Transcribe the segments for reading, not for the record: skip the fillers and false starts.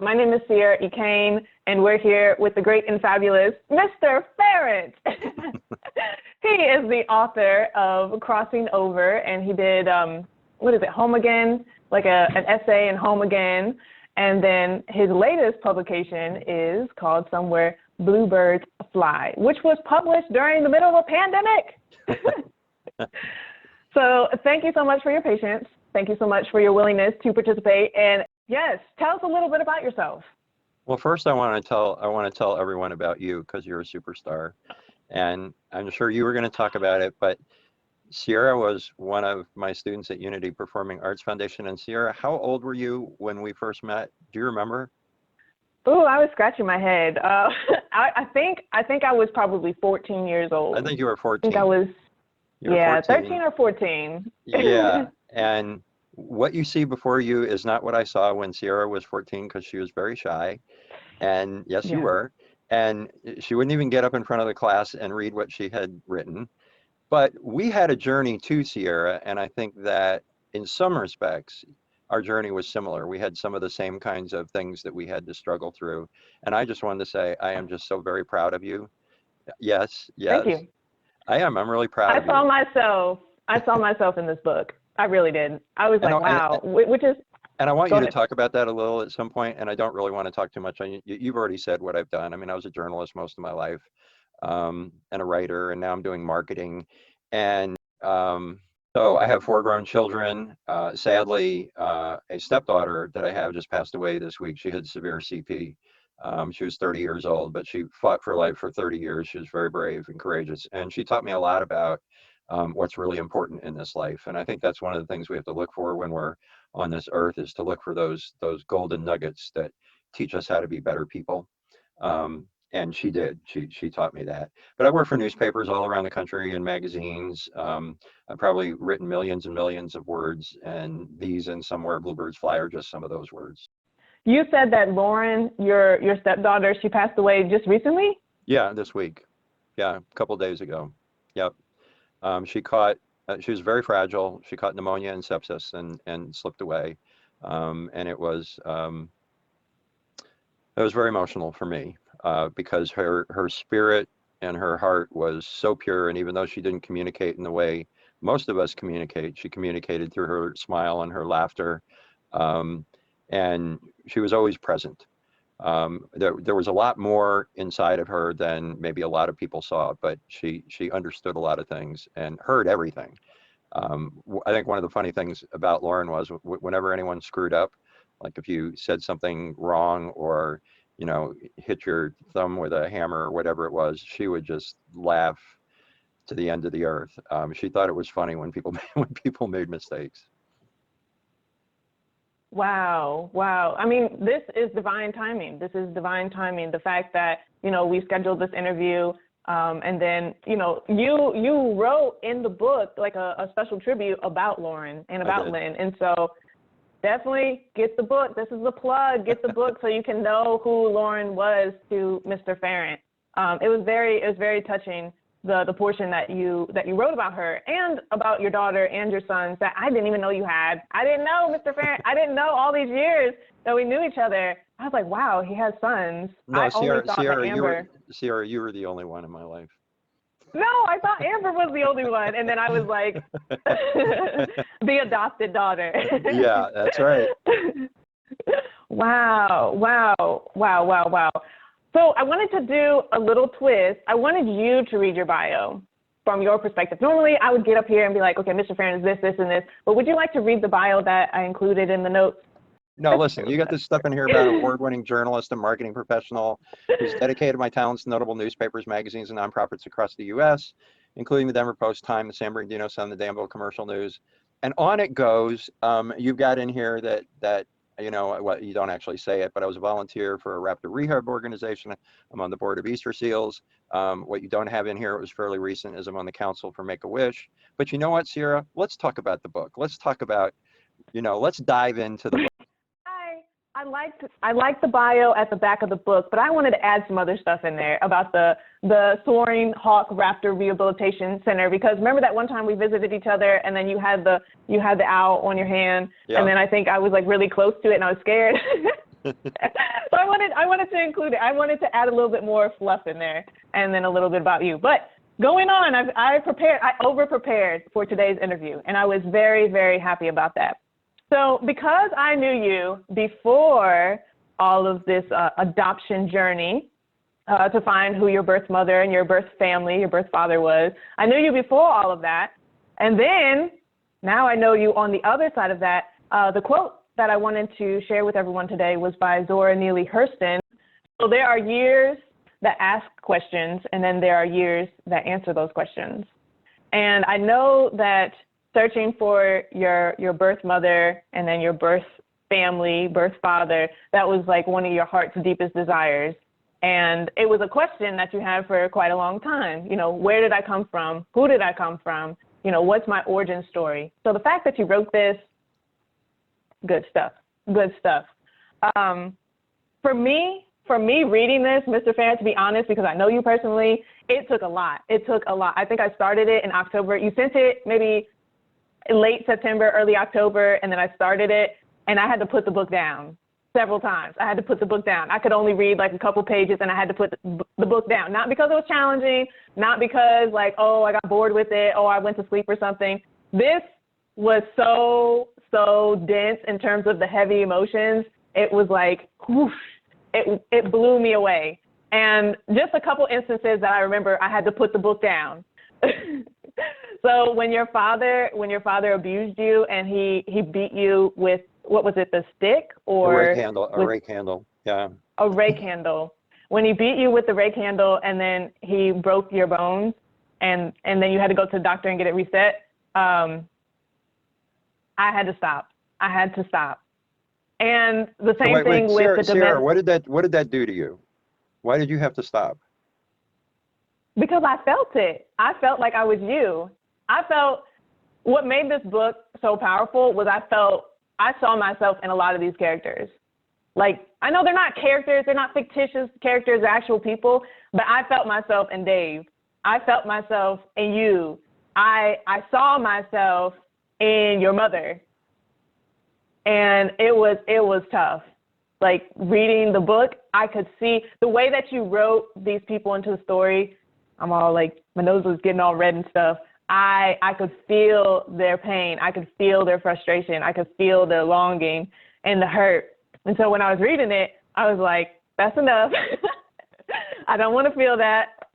My name is Ciara Ikein, and we're here with the great and fabulous Mr. Farrant. He is the author of Crossing Over, and he did, Home Again, like an essay in Home Again. And then his latest publication is called somewhere Bluebirds Fly, which was published during the middle of a pandemic. So thank you so much for your patience. Thank you so much for your willingness to participate. And yes, tell us a little bit about yourself. Well, first I want to tell everyone about you because you're a superstar. And I'm sure you were going to talk about it, but Ciara was one of my students at Unity Performing Arts Foundation. And Ciara, how old were you when we first met? Do you remember? Oh, I was scratching my head. I think I was probably 14 years old. I think you were 14. I think I was, yeah, 14. 13 or 14. Yeah, and what you see before you is not what I saw when Ciara was 14 because she was very shy. And yes, you were. And she wouldn't even get up in front of the class and read what she had written. But we had a journey too, Ciara, and I think that in some respects, our journey was similar. We had some of the same kinds of things that we had to struggle through. And I just wanted to say, I am just so very proud of you. Yes, yes. Thank you. I am. I'm really proud of you. I saw myself in this book. I really did. I was like, wow, which is. And I want you to talk about that a little at some point, and I don't really want to talk too much on you. You've already said what I've done. I mean, I was a journalist most of my life, and a writer, and now I'm doing marketing. And so I have 4 grown children. Sadly, a stepdaughter that I have just passed away this week. She had severe CP. She was 30 years old, but she fought for life for 30 years. She was very brave and courageous. And she taught me a lot about what's really important in this life. And I think that's one of the things we have to look for when we're on this earth, is to look for those golden nuggets that teach us how to be better people. And she did. She taught me that. But I work for newspapers all around the country and magazines. I've probably written millions and millions of words, and these and somewhere Bluebirds Fly are just some of those words. You said that Lauren, your stepdaughter, she passed away just recently? Yeah, this week. Yeah, a couple of days ago. Yep. She was very fragile. She caught pneumonia and sepsis and slipped away. And it was very emotional for me because her spirit and her heart was so pure. And even though she didn't communicate in the way most of us communicate, she communicated through her smile and her laughter. And she was always present. There was a lot more inside of her than maybe a lot of people saw, but she understood a lot of things and heard everything. I think one of the funny things about Lauren was whenever anyone screwed up, like if you said something wrong or, you know, hit your thumb with a hammer or whatever it was, she would just laugh to the end of the earth. She thought it was funny when people made mistakes. Wow. Wow. I mean, this is divine timing. This is divine timing. The fact that, you know, we scheduled this interview and then, you know, you wrote in the book like a special tribute about Lauren and about Lynn. And so definitely get the book. This is the plug. Get the book so you can know who Lauren was to Mr. Farrant. It was very touching. The portion that you wrote about her and about your daughter and your sons that I didn't even know you had. I didn't know, Mr. Farrant. I didn't know all these years that we knew each other. I was like, wow, he has sons. No, I Ciara, only thought that Amber. Ciara, you were the only one in my life. No, I thought Amber was the only one. And then I was like, the adopted daughter. Yeah, that's right. Wow. So I wanted to do a little twist. I wanted you to read your bio from your perspective. Normally, I would get up here and be like, okay, Mr. Farrant is this, and this. But would you like to read the bio that I included in the notes? No, listen, you got this stuff in here about an award-winning journalist and marketing professional who's dedicated my talents to notable newspapers, magazines, and nonprofits across the U.S., including the Denver Post, Time, the San Bernardino Sun, the Danville Commercial News. And on it goes. You've got in here that you know, what, you don't actually say it, but I was a volunteer for a raptor rehab organization. I'm on the board of Easter Seals. What you don't have in here, it was fairly recent, is I'm on the council for Make-A-Wish. But you know what, Ciara? Let's talk about the book. Let's talk about, you know, let's dive into the book. I liked the bio at the back of the book, but I wanted to add some other stuff in there about the Soaring Hawk Raptor Rehabilitation Center, because remember that one time we visited each other and then you had the owl on your hand, and then I think I was like really close to it and I was scared. So I wanted to include it. I wanted to add a little bit more fluff in there, and then a little bit about you. But going on, I over prepared for today's interview, and I was very, very happy about that. So because I knew you before all of this adoption journey to find who your birth mother and your birth family, your birth father was, I knew you before all of that, and then now I know you on the other side of that. The quote that I wanted to share with everyone today was by Zora Neale Hurston. So there are years that ask questions, and then there are years that answer those questions. And I know that searching for your birth mother and then your birth family, birth father, that was like one of your heart's deepest desires. And it was a question that you had for quite a long time. You know, where did I come from? Who did I come from? You know, what's my origin story? So the fact that you wrote this, good stuff, good stuff. For me reading this, Mr. Farrant, to be honest, because I know you personally, it took a lot. It took a lot. I think I started it in October. You sent it maybe late September, early October, and then I started it, and I had to put the book down several times. I had to put the book down. I could only read like a couple pages, and I had to put the book down. Not because it was challenging, not because like, oh, I got bored with it, oh, I went to sleep or something. This was so dense in terms of the heavy emotions. It was like, whoosh, it blew me away. And just a couple instances that I remember, I had to put the book down. So when your father abused you and he beat you with, what was it, the stick or a rake handle, yeah. A rake handle. When he beat you with the rake handle and then he broke your bones and then you had to go to the doctor and get it reset, I had to stop. And the same thing with Ciara, the Ciara, what did that do to you? Why did you have to stop? Because I felt it. I felt like I was you. I felt what made this book so powerful was I saw myself in a lot of these characters. Like, I know they're not characters, they're not fictitious characters, they're actual people, but I felt myself in Dave. I felt myself in you. I saw myself in your mother. And it was tough. Like, reading the book, I could see the way that you wrote these people into the story. I'm all like, my nose was getting all red and stuff. I could feel their pain. I could feel their frustration. I could feel their longing and the hurt. And so when I was reading it, I was like, that's enough. I don't want to feel that.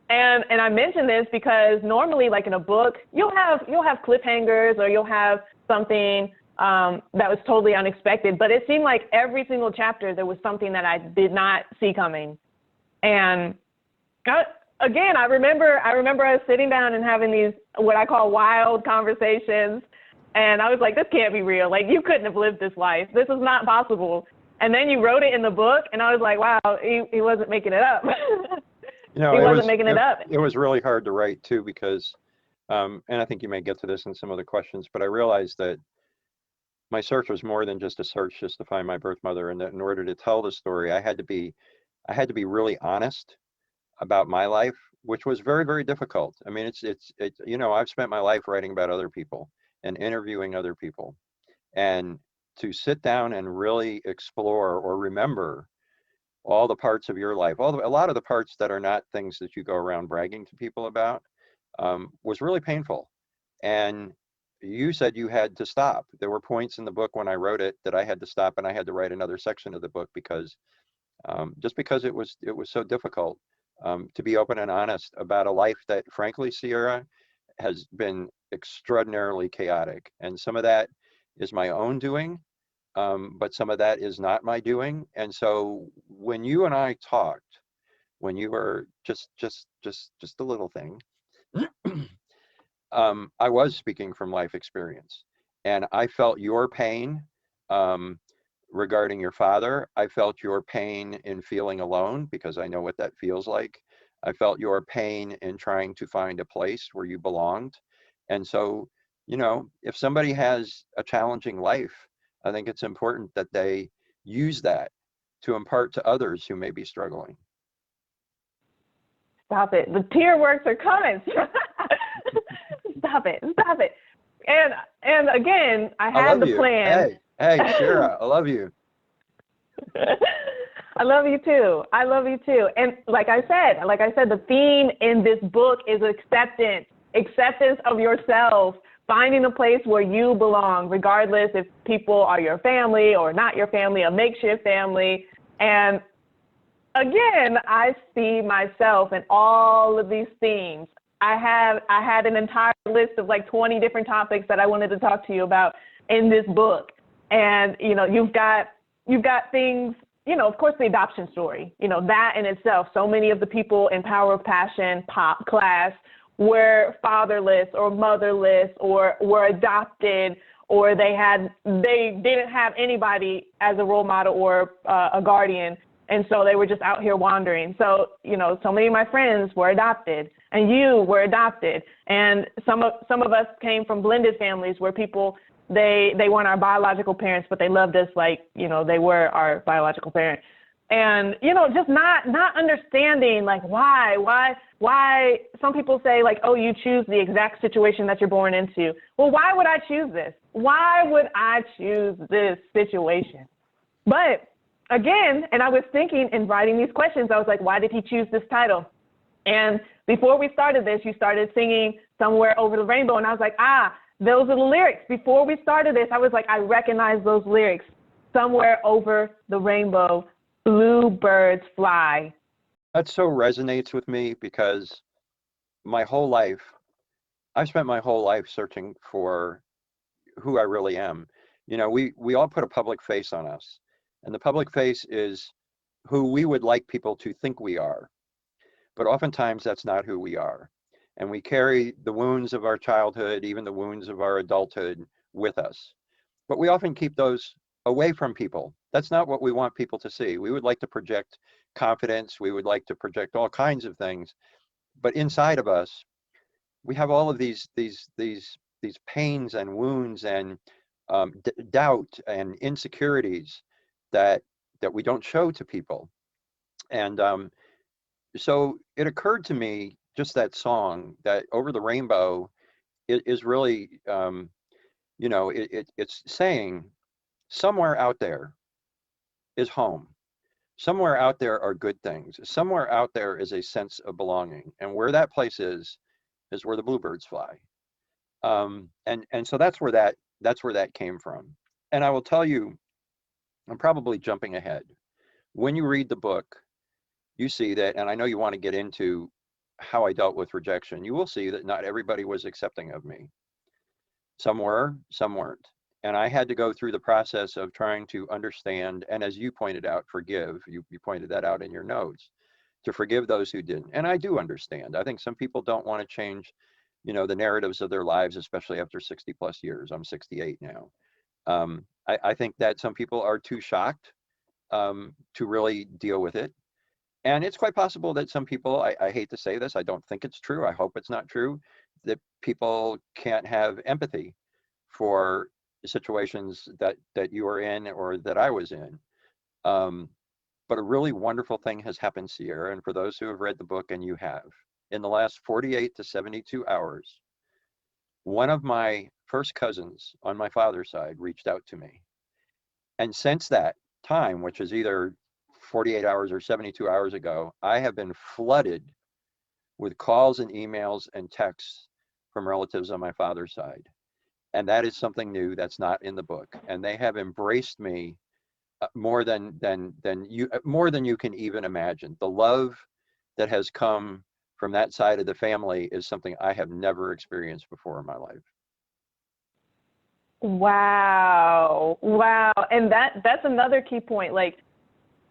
And I mention this because normally, like in a book, you'll have cliffhangers or you'll have something that was totally unexpected. But it seemed like every single chapter there was something that I did not see coming. And again, I remember I was sitting down and having these what I call wild conversations. And I was like, this can't be real. Like, you couldn't have lived this life. This is not possible. And then you wrote it in the book, and I was like, wow, he wasn't making it up. You know, he wasn't making it up. It was really hard to write, too, because, and I think you may get to this in some of the questions, but I realized that my search was more than just a search just to find my birth mother, and that in order to tell the story, I had to be really honest about my life, which was very, very difficult. I mean, it's you know, I've spent my life writing about other people and interviewing other people, and to sit down and really explore or remember all the parts of your life, a lot of the parts that are not things that you go around bragging to people about, was really painful. And you said you had to stop. There were points in the book when I wrote it that I had to stop, and I had to write another section of the book because just because it was so difficult to be open and honest about a life that, frankly, Ciara, has been extraordinarily chaotic. And some of that is my own doing, but some of that is not my doing. And so when you and I talked, when you were just a little thing, I was speaking from life experience, and I felt your pain regarding your father. I felt your pain in feeling alone because I know what that feels like. I felt your pain in trying to find a place where you belonged. And so, you know, if somebody has a challenging life, I think it's important that they use that to impart to others who may be struggling. Stop it. The tear works are coming. Stop it. And again, I had the plan. Hey, Ciara, I love you. I love you too. I love you too. And like I said, the theme in this book is acceptance of yourself, finding a place where you belong, regardless if people are your family or not your family, a makeshift family. And again, I see myself in all of these themes. I had an entire list of like 20 different topics that I wanted to talk to you about in this book. And, you know, you've got things, you know, of course, the adoption story, you know, that in itself. So many of the people in Power of Passion pop class were fatherless or motherless or were adopted, or they didn't have anybody as a role model or a guardian. And so they were just out here wandering. So, you know, so many of my friends were adopted, and you were adopted. And some of us came from blended families where people, they weren't our biological parents, but they loved us like, you know, they were our biological parent. And, you know, just not understanding like why some people say like, oh, you choose the exact situation that you're born into. Well, why would I choose this? Why would I choose this situation? But again, and I was thinking in writing these questions, I was like, why did he choose this title? And before we started this, you started singing Somewhere Over the Rainbow. And I was like, those are the lyrics. Before we started this, I was like, I recognize those lyrics. Somewhere over the rainbow, bluebirds fly. That so resonates with me because I've spent my whole life searching for who I really am. You know, we all put a public face on us, and the public face is who we would like people to think we are. But oftentimes that's not who we are. And we carry the wounds of our childhood, even the wounds of our adulthood with us. But we often keep those away from people. That's not what we want people to see. We would like to project confidence. We would like to project all kinds of things. But inside of us, we have all of these pains and wounds and doubt and insecurities that we don't show to people. And so it occurred to me, just that song, that Over the Rainbow is really, you know, it's saying somewhere out there is home. Somewhere out there are good things. Somewhere out there is a sense of belonging. And where that place is where the bluebirds fly. And so that's where that came from. And I will tell you, I'm probably jumping ahead. When you read the book, you see that, and I know you want to get into how I dealt with rejection. You will see that not everybody was accepting of me. Some were, some weren't. And I had to go through the process of trying to understand, and as you pointed out, forgive. You pointed that out in your notes, to forgive those who didn't. And I do understand. I think some people don't want to change, you know, the narratives of their lives, especially after 60 plus years. I'm 68 now. I think that some people are too shocked to really deal with it. And it's quite possible that some people, I hate to say this, I don't think it's true, I hope it's not true, that people can't have empathy for situations that you were in or that I was in. But a really wonderful thing has happened, Ciara, and for those who have read the book, and you have, in the last 48 to 72 hours, one of my first cousins on my father's side reached out to me. And since that time, which is either 48 hours or 72 hours ago, I have been flooded with calls and emails and texts from relatives on my father's side. And that is something new that's not in the book. And they have embraced me more than you can even imagine. The love that has come from that side of the family is something I have never experienced before in my life. Wow. And that's another key point. Like,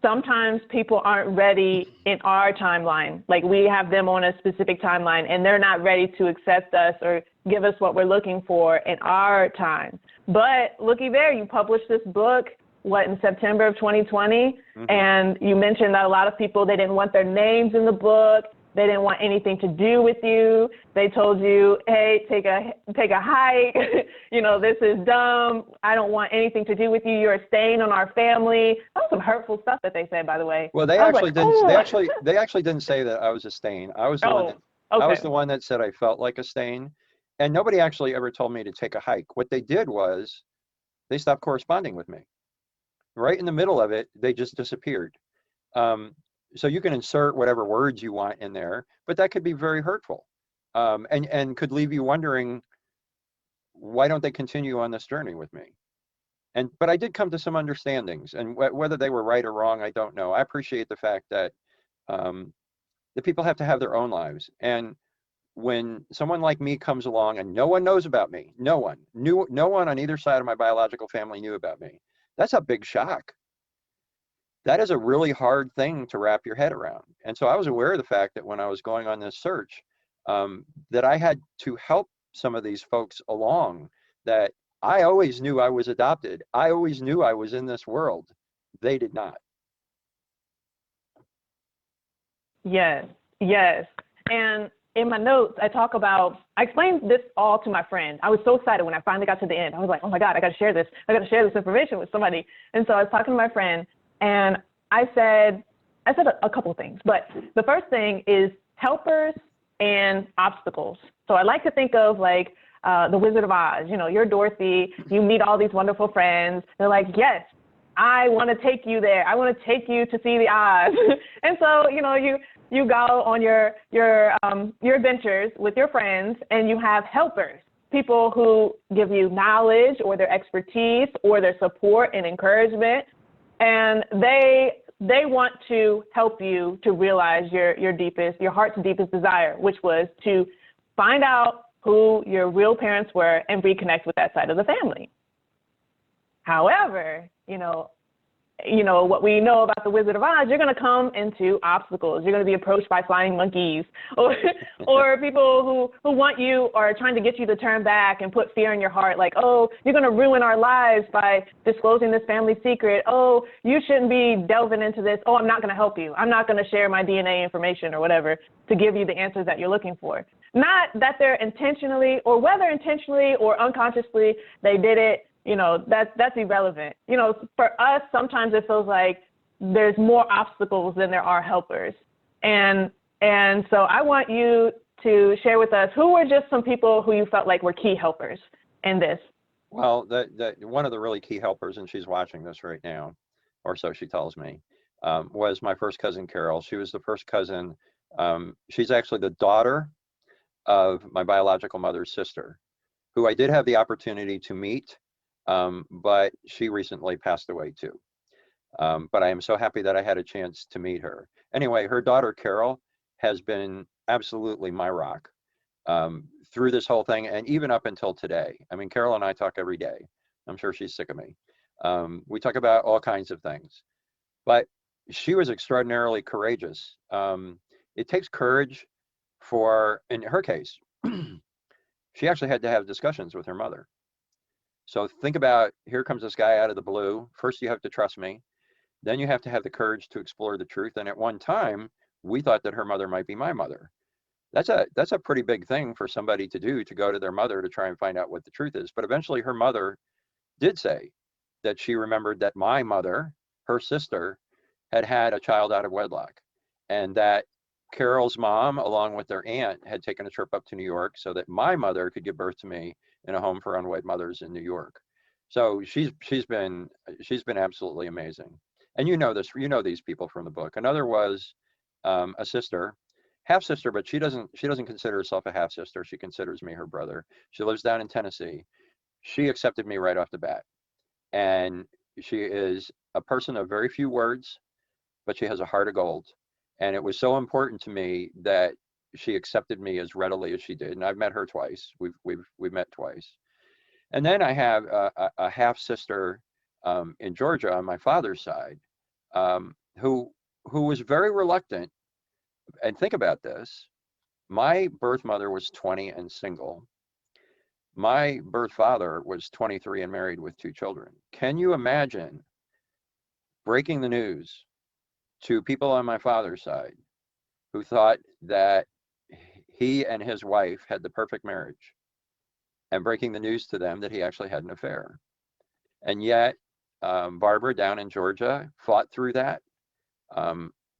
sometimes people aren't ready in our timeline. Like, we have them on a specific timeline and they're not ready to accept us or give us what we're looking for in our time. But looky there, you published this book, in September of 2020? Mm-hmm. And you mentioned that a lot of people, they didn't want their names in the book. They didn't want anything to do with you. They told you, hey, take a hike. You know, this is dumb. I don't want anything to do with you. You're a stain on our family. That was some hurtful stuff that they said, by the way. Well, they actually didn't say that I was a stain. I was the one that said I felt like a stain. And nobody actually ever told me to take a hike. What they did was they stopped corresponding with me. right in the middle of it, they just disappeared. So you can insert whatever words you want in there, but that could be very hurtful, and could leave you wondering, why don't they continue on this journey with me? But I did come to some understandings, and whether they were right or wrong, I don't know. I appreciate the fact that um, the people have to have their own lives, and when someone like me comes along and no one knows about me, no one on either side of my biological family knew about me. That's a big shock. That is a really hard thing to wrap your head around. And so I was aware of the fact that when I was going on this search, that I had to help some of these folks along, that I always knew I was adopted. I always knew I was in this world. They did not. Yes, yes. And in my notes, I explained this all to my friend. I was so excited when I finally got to the end. I was like, oh my God, I got to share this. I got to share this information with somebody. And so I was talking to my friend, and I said a couple of things. But the first thing is helpers and obstacles. So I like to think of like the Wizard of Oz. You know, you're Dorothy. You meet all these wonderful friends. They're like, yes, I want to take you there. I want to take you to see the Oz. And so, you know, you go on your adventures with your friends, and you have helpers, people who give you knowledge or their expertise or their support and encouragement. And they want to help you to realize your heart's deepest desire, which was to find out who your real parents were and reconnect with that side of the family. However, you know what we know about the Wizard of Oz, you're going to come into obstacles. You're going to be approached by flying monkeys, or people who want you or are trying to get you to turn back and put fear in your heart, like, oh, you're going to ruin our lives by disclosing this family secret. Oh, you shouldn't be delving into this. Oh, I'm not going to help you. I'm not going to share my DNA information or whatever to give you the answers that you're looking for. Not that they're intentionally, or whether intentionally or unconsciously they did it. You know, that's irrelevant. You know, for us, sometimes it feels like there's more obstacles than there are helpers. And so I want you to share with us, who were just some people who you felt like were key helpers in this? Well, one of the really key helpers, and she's watching this right now, or so she tells me, was my first cousin, Carol. She was the first cousin. She's actually the daughter of my biological mother's sister, who I did have the opportunity to meet. But she recently passed away too. But I am so happy that I had a chance to meet her. Anyway, her daughter, Carol, has been absolutely my rock through this whole thing, and even up until today. I mean, Carol and I talk every day. I'm sure she's sick of me. We talk about all kinds of things. But she was extraordinarily courageous. It takes courage in her case, she actually had to have discussions with her mother. So think about, here comes this guy out of the blue. First, you have to trust me. Then you have to have the courage to explore the truth. And at one time, we thought that her mother might be my mother. That's a pretty big thing for somebody to do, to go to their mother to try and find out what the truth is. But eventually her mother did say that she remembered that my mother, her sister, had had a child out of wedlock, and that Carol's mom, along with their aunt, had taken a trip up to New York so that my mother could give birth to me in a home for unwed mothers in New York. So she's been absolutely amazing. And you know these people from the book. Another was a sister, half sister, but she doesn't consider herself a half sister. She considers me her brother. She lives down in Tennessee. She accepted me right off the bat, and she is a person of very few words, but she has a heart of gold. And it was so important to me that she accepted me as readily as she did. And I've met her twice. We've met twice. And then I have a half sister in Georgia on my father's side, who was very reluctant. And think about this: my birth mother was 20 and single. My birth father was 23 and married with 2 children. Can you imagine breaking the news to people on my father's side who thought that he and his wife had the perfect marriage, and breaking the news to them that he actually had an affair? And yet, Barbara down in Georgia fought through that,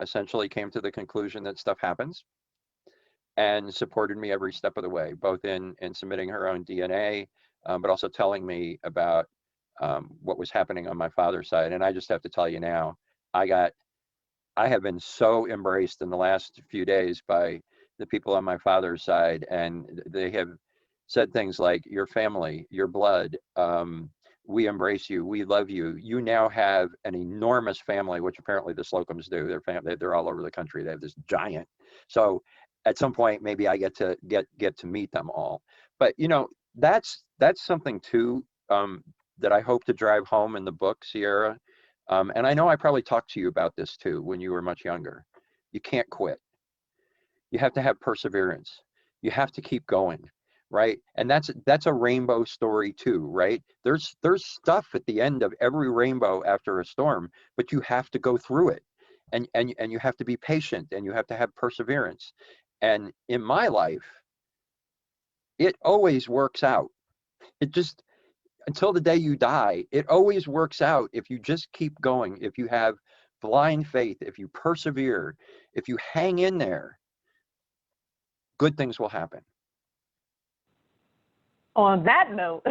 essentially came to the conclusion that stuff happens, and supported me every step of the way, both in submitting her own DNA, but also telling me about what was happening on my father's side. And I just have to tell you now, I have been so embraced in the last few days by the people on my father's side, and they have said things like, your family, your blood, we embrace you, we love you. You now have an enormous family, which apparently the Slocums do. They're all over the country. They have this giant. So at some point, maybe I get to meet them all. But that's something too, that I hope to drive home in the book, Ciara. And I know I probably talked to you about this too when you were much younger. You can't quit. You have to have perseverance. You have to keep going, right? And that's a rainbow story too, right? There's stuff at the end of every rainbow after a storm, but you have to go through it. And you have to be patient, and you have to have perseverance. And in my life, it always works out. It just, until the day you die, it always works out if you just keep going, if you have blind faith, if you persevere, if you hang in there, good things will happen. On that note,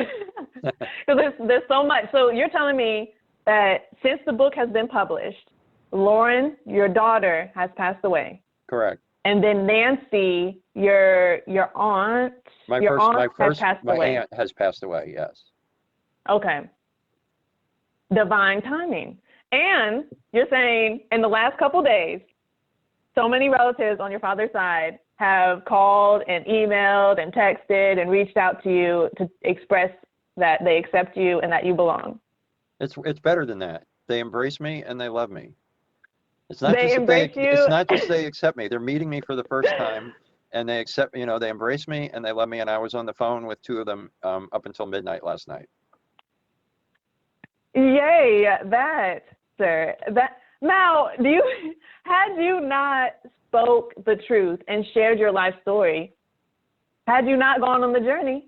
because there's so much. So you're telling me that since the book has been published, Lauren, your daughter, has passed away. Correct. And then Nancy, your aunt, has passed away. My aunt has passed away, yes. Okay. Divine timing. And you're saying in the last couple days, so many relatives on your father's side have called and emailed and texted and reached out to you to express that they accept you and that you belong. It's better than that. They embrace me and they love me. It's not It's not just they accept me. They're meeting me for the first time, and they accept, they embrace me and they love me. And I was on the phone with two of them up until midnight last night. Yay, that, sir. Now, had you not spoke the truth and shared your life story, had you not gone on the journey?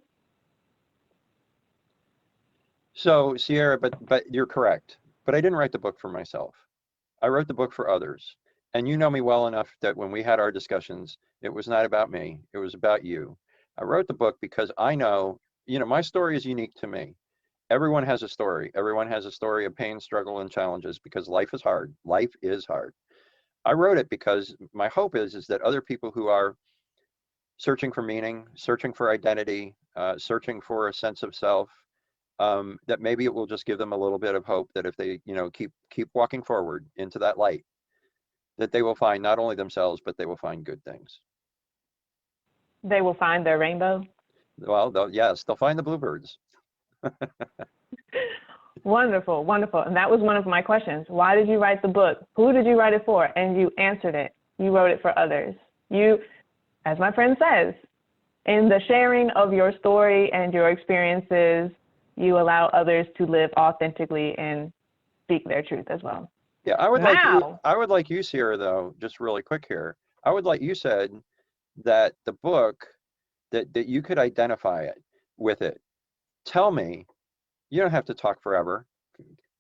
So, Ciara, but you're correct. But I didn't write the book for myself. I wrote the book for others. And you know me well enough that when we had our discussions, it was not about me. It was about you. I wrote the book because I know, my story is unique to me. Everyone has a story. Everyone has a story of pain, struggle, and challenges, because life is hard. Life is hard. I wrote it because my hope is that other people who are searching for meaning, searching for identity, searching for a sense of self, that maybe it will just give them a little bit of hope that if they, keep walking forward into that light, that they will find not only themselves, but they will find good things. They will find their rainbow? Well, they'll find the bluebirds. Wonderful, wonderful. And that was one of my questions. Why did you write the book? Who did you write it for? And you answered it. You wrote it for others. You, as my friend says, in the sharing of your story and your experiences, you allow others to live authentically and speak their truth as well. Yeah, I would like you, Ciara, though, just really quick here. I would like you said that the book, that you could identify it with it. Tell me, you don't have to talk forever.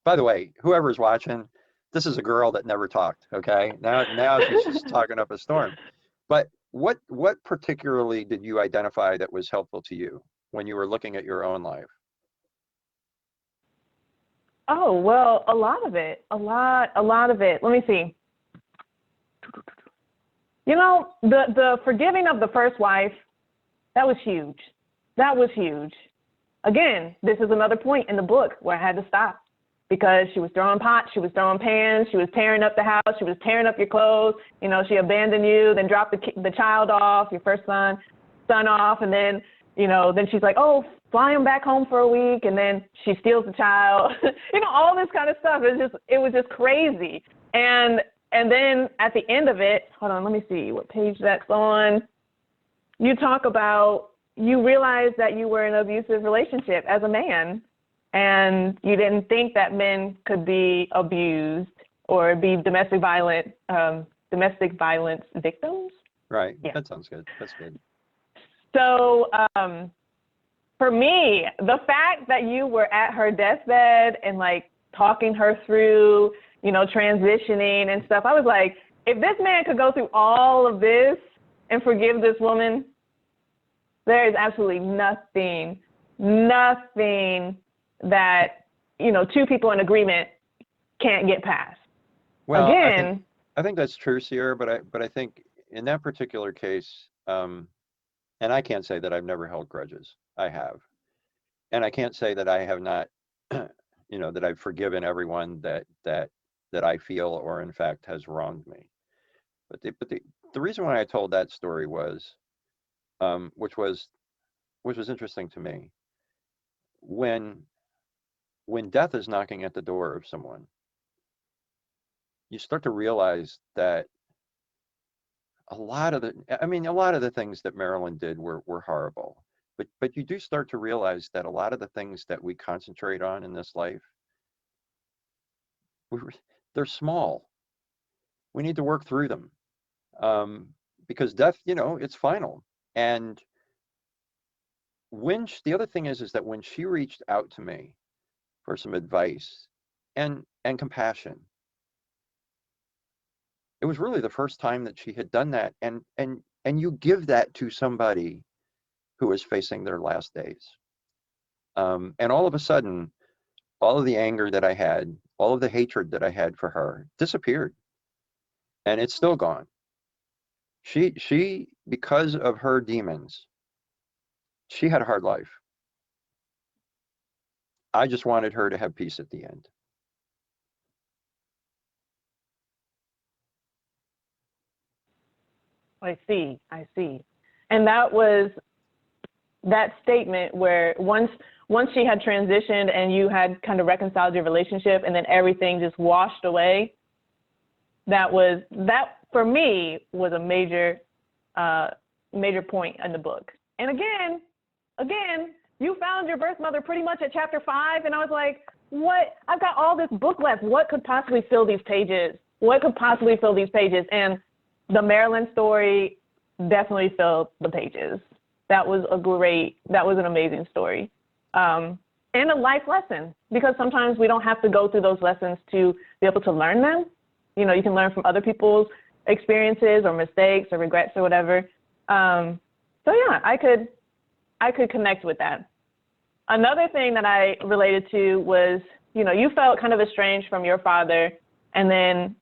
By the way, whoever's watching, this is a girl that never talked, okay? Now she's just talking up a storm. But what particularly did you identify that was helpful to you when you were looking at your own life? Oh, well, a lot of it. Let me see. The forgiving of the first wife, that was huge. Again, this is another point in the book where I had to stop, because she was throwing pots, she was throwing pans, she was tearing up the house, she was tearing up your clothes. She abandoned you, then dropped the child off, your first son off, and then, then she's like, oh, fly him back home for a week, and then she steals the child. All this kind of stuff. It was just crazy. And then at the end of it, hold on, let me see what page that's on. You talk about, you realized that you were in an abusive relationship as a man, and you didn't think that men could be abused or be domestic violence victims. Right. Yeah. That sounds good. That's good. So for me, the fact that you were at her deathbed and talking her through, transitioning and stuff, I was like, if this man could go through all of this and forgive this woman, there is absolutely nothing that two people in agreement can't get past. Well, Again, I think that's true, Ciara, but I think in that particular case, and I can't say that I've never held grudges. I have. And I can't say that I have not, that I've forgiven everyone that I feel or in fact has wronged me. But the reason why I told that story was, which was interesting to me, when death is knocking at the door of someone, you start to realize that a lot of the things that Marilyn did were horrible. But you do start to realize that a lot of the things that we concentrate on in this life, they're small. We need to work through them, because death, it's final. And the other thing is that when she reached out to me for some advice and compassion, it was really the first time that she had done that. And you give that to somebody who is facing their last days. And all of a sudden, all of the anger that I had, all of the hatred that I had for her disappeared. And it's still gone. She, because of her demons, she had a hard life. I just wanted her to have peace at the end. I see. And that was that statement where once she had transitioned and you had kind of reconciled your relationship and then everything just washed away, that for me was a major point in the book. And again, you found your birth mother pretty much at chapter 5, and I was like, what? I've got all this book left. What could possibly fill these pages? And the Marilyn story definitely filled the pages. That was an amazing story. And a life lesson, because sometimes we don't have to go through those lessons to be able to learn them. You can learn from other people's experiences or mistakes or regrets or whatever. So yeah, I could connect with that. Another thing that I related to was, you felt kind of estranged from your father, and then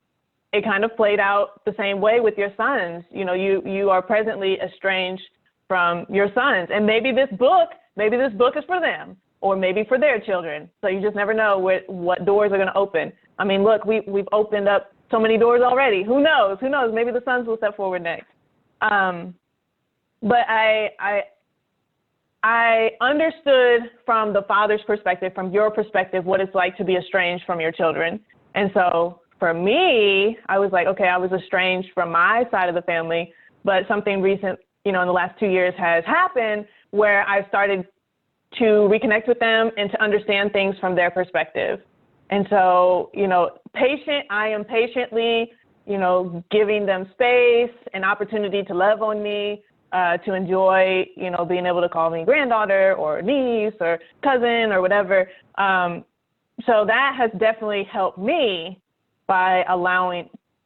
it kind of played out the same way with your sons. You are presently estranged from your sons, and maybe this book is for them, or maybe for their children. So you just never know what doors are going to open. I mean, look, we've opened up so many doors already. Who knows? Maybe the sons will step forward next. But I understood from the father's perspective, from your perspective, what it's like to be estranged from your children. And so for me, I was like, okay, I was estranged from my side of the family, but something recent, in the last 2 years has happened where I started to reconnect with them and to understand things from their perspective. And so, I am patiently, giving them space and opportunity to love on me, to enjoy, being able to call me granddaughter or niece or cousin or whatever. So that has definitely helped me by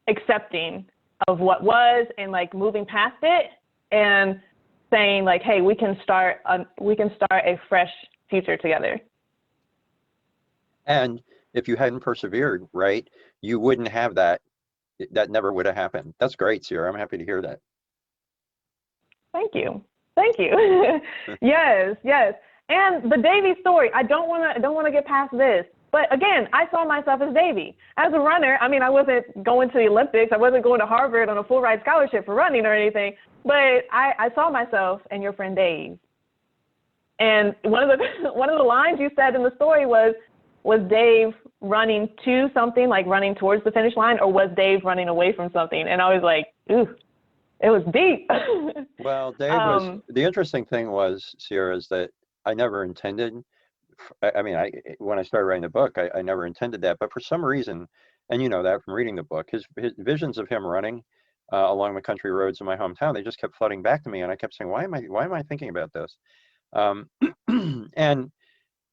accepting of what was and like moving past it and saying like, hey, we can start a fresh future together. And if you hadn't persevered, right, you wouldn't have that. That never would have happened. That's great, Ciara. I'm happy to hear that. Thank you. Yes. And the Davy story, I don't want to get past this. But again, I saw myself as Davy. As a runner, I mean, I wasn't going to the Olympics. I wasn't going to Harvard on a full ride scholarship for running or anything. But I saw myself and your friend Dave. And one of the lines you said in the story was Dave running to something, like running towards the finish line, or was Dave running away from something? And I was like, ooh, it was deep. Well, Dave was, the interesting thing was, Ciara, is that I never intended, when I started writing the book, I never intended that, but for some reason, and you know that from reading the book, his visions of him running along the country roads in my hometown, they just kept flooding back to me, and I kept saying, why am I thinking about this? And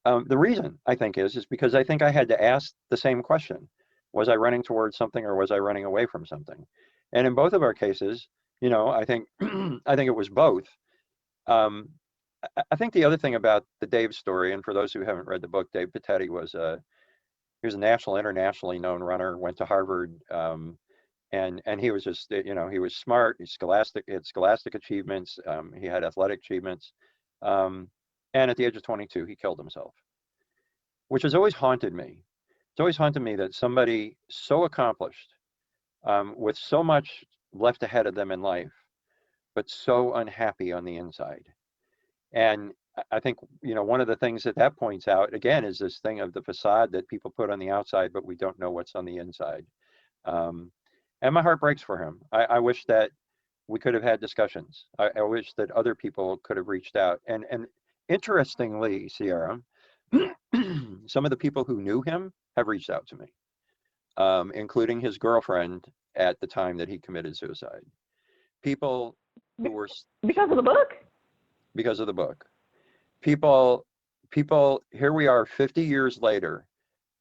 the reason I think is because I think I had to ask the same question: was I running towards something, or was I running away from something? And in both of our cases, I think I think it was both. I think the other thing about the Dave story, and for those who haven't read the book, Dave Patetti he was a national, internationally known runner, went to Harvard, and he was just, he was smart, he had scholastic achievements, he had athletic achievements, um, and at the age of 22, he killed himself, which has always haunted me. It's always haunted me that somebody so accomplished, with so much left ahead of them in life, but so unhappy on the inside. And I think, one of the things that points out, again, is this thing of the facade that people put on the outside, but we don't know what's on the inside. Um, and my heart breaks for him. I wish that we could have had discussions. I wish that other people could have reached out. And interestingly, Ciara, some of the people who knew him have reached out to me, including his girlfriend at the time that he committed suicide. People who were because of the book. Because of the book. People, here we are 50 years later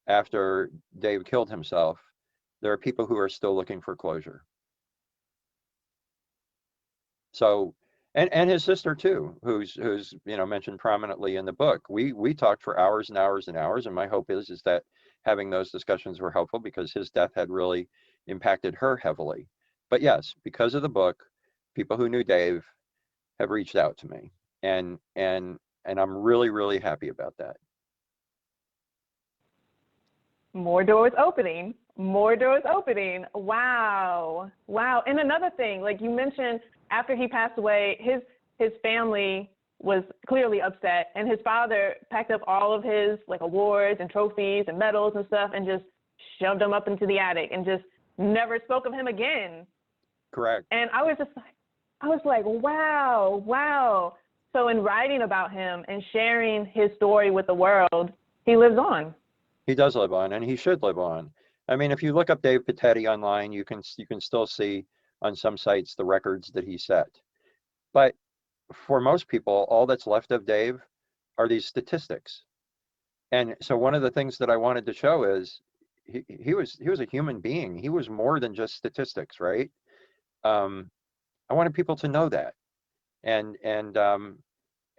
after Dave killed himself. There are people who are still looking for closure. So, and his sister too, who's mentioned prominently in the book. We talked for hours and hours and hours, and my hope is that having those discussions were helpful because his death had really impacted her heavily. But yes, because of the book, people who knew Dave have reached out to me, and I'm really, really happy about that. More doors opening. More doors opening. Wow. Wow. And another thing, like you mentioned, after he passed away, his family was clearly upset, and his father packed up all of his like awards and trophies and medals and stuff and just shoved them up into the attic and just never spoke of him again. Correct. And I was like, wow, wow. So in writing about him and sharing his story with the world, he lives on. He does live on, and he should live on. I mean, if you look up Dave Patetti online, you can still see on some sites the records that he set. But for most people, all that's left of Dave are these statistics. And so one of the things that I wanted to show is he was a human being. He was more than just statistics, right? I wanted people to know that, and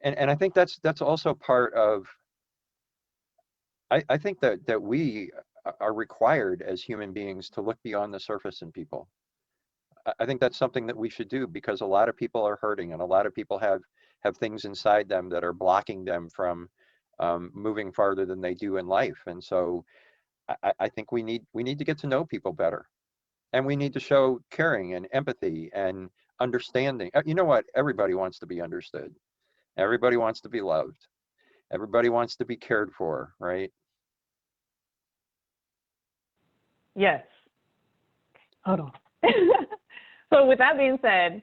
I think that's also part of. I think that we are required as human beings to look beyond the surface in people. I think that's something that we should do because a lot of people are hurting, and a lot of people have things inside them that are blocking them from moving farther than they do in life. And so I think we need to get to know people better, and we need to show caring and empathy and understanding. You know what? Everybody wants to be understood. Everybody wants to be loved. Everybody wants to be cared for, right? Yes. Hold on. So with that being said,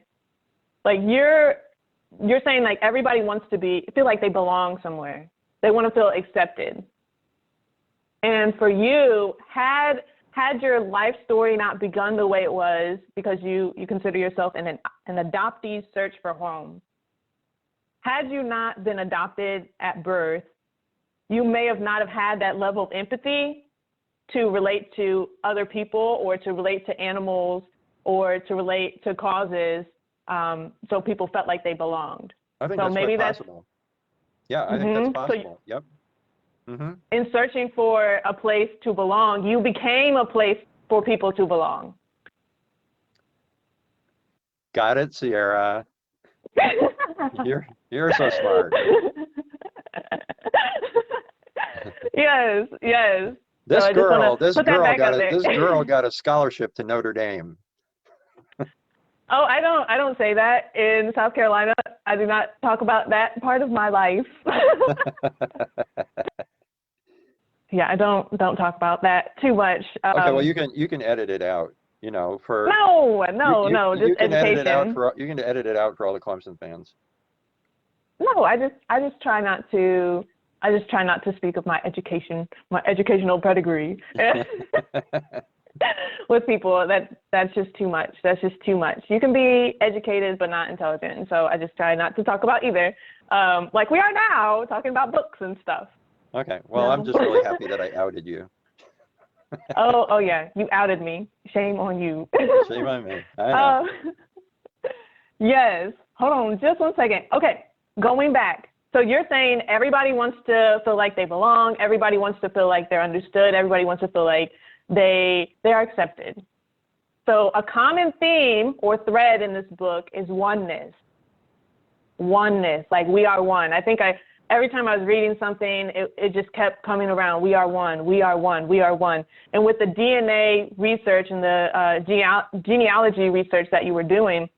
like you're saying like everybody wants to feel like they belong somewhere. They want to feel accepted. And for you, had your life story not begun the way it was because you consider yourself an adoptee search for home, had you not been adopted at birth, you may have not have had that level of empathy to relate to other people or to relate to animals or to relate to causes, so people felt like they belonged. I think so that's maybe possible. Yeah, I think that's possible. Yep. Mm-hmm. In searching for a place to belong, you became a place for people to belong. Got it, Ciara. You're so smart. Yes. This so girl got a scholarship to Notre Dame. Oh, I don't say that in South Carolina. I do not talk about that part of my life. Yeah, I don't talk about that too much. Okay, well you can edit it out. For no, just you can education. You can edit it out for all the Clemson fans. No, I just try not to. I just try not to speak of my educational pedigree with people. That's just too much. That's just too much. You can be educated but not intelligent, and so I just try not to talk about either. Like we are now talking about books and stuff. Okay. Well, no. I'm just really happy that I outed you. Oh yeah, you outed me. Shame on you. Shame on me. I know. Yes. Hold on just one second. Okay, going back. So you're saying everybody wants to feel like they belong. Everybody wants to feel like they're understood. Everybody wants to feel like they are accepted. So a common theme or thread in this book is oneness. Oneness, like we are one. I think every time I was reading something, it just kept coming around. We are one, we are one, we are one. And with the DNA research and the genealogy research that you were doing,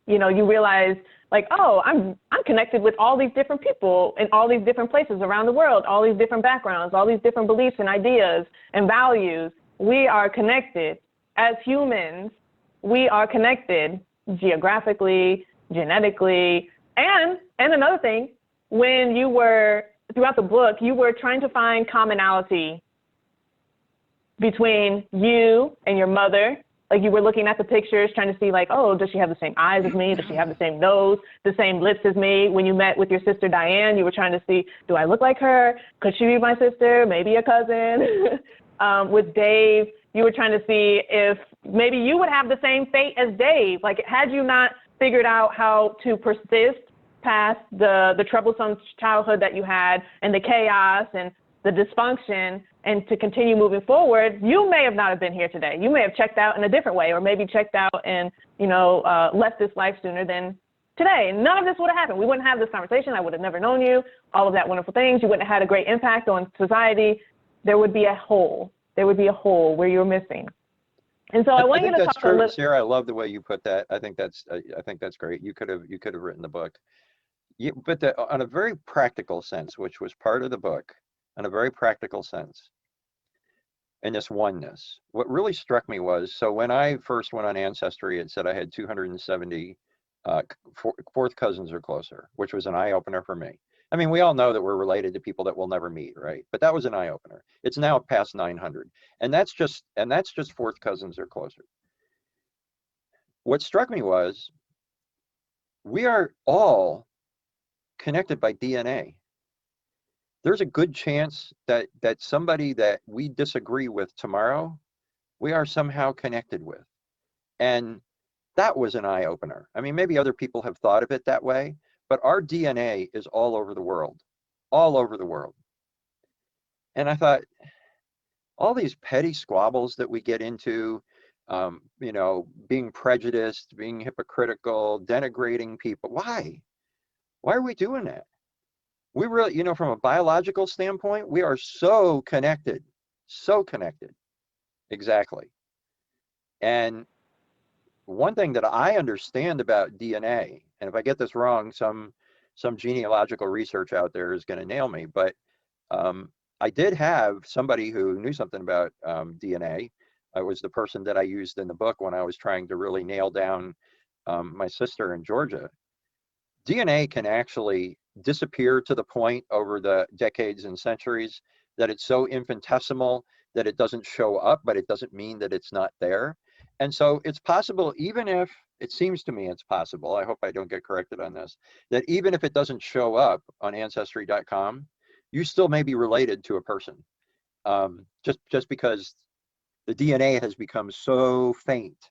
you know, you realize like, oh, I'm connected with all these different people in all these different places around the world, all these different backgrounds, all these different beliefs and ideas and values. We are connected. As humans, we are connected geographically, genetically, and another thing, when you were, throughout the book, you were trying to find commonality between you and your mother. Like you were looking at the pictures, trying to see like, oh, does she have the same eyes as me? Does she have the same nose, the same lips as me? When you met with your sister Diane, you were trying to see, do I look like her? Could she be my sister? Maybe a cousin? With Dave, you were trying to see if maybe you would have the same fate as Dave. Like had you not figured out how to persist past the troublesome childhood that you had and the chaos and the dysfunction, and to continue moving forward, you may have not have been here today. You may have checked out in a different way, or maybe checked out and, you know, left this life sooner than today. None of this would have happened. We wouldn't have this conversation. I would have never known you, all of that wonderful things. You wouldn't have had a great impact on society. There would be a hole. There would be a hole where you're missing. And so I want you to talk a little. Ciara, I love the way you put that. I think that's great. You could have written the book. But on a very practical sense, which was part of the book, in a very practical sense, and this oneness. What really struck me was, so when I first went on Ancestry, it said I had 270 fourth cousins or closer, which was an eye-opener for me. I mean, we all know that we're related to people that we'll never meet, right? But that was an eye-opener. It's now past 900, and that's just fourth cousins or closer. What struck me was, we are all connected by DNA. There's a good chance that somebody that we disagree with tomorrow, we are somehow connected with. And that was an eye-opener. I mean, maybe other people have thought of it that way, but our DNA is all over the world, all over the world. And I thought, all these petty squabbles that we get into, you know, being prejudiced, being hypocritical, denigrating people, why? Why are we doing that? We really, you know, from a biological standpoint, we are so connected, so connected. Exactly. And one thing that I understand about DNA, and if I get this wrong, some genealogical research out there is going to nail me, but I did have somebody who knew something about DNA. It was the person that I used in the book when I was trying to really nail down my sister in Georgia. DNA can actually disappear to the point over the decades and centuries that it's so infinitesimal that it doesn't show up, but it doesn't mean that it's not there. And so it's possible, even if, it seems to me it's possible, I hope I don't get corrected on this, that even if it doesn't show up on Ancestry.com, you still may be related to a person. Just because the DNA has become so faint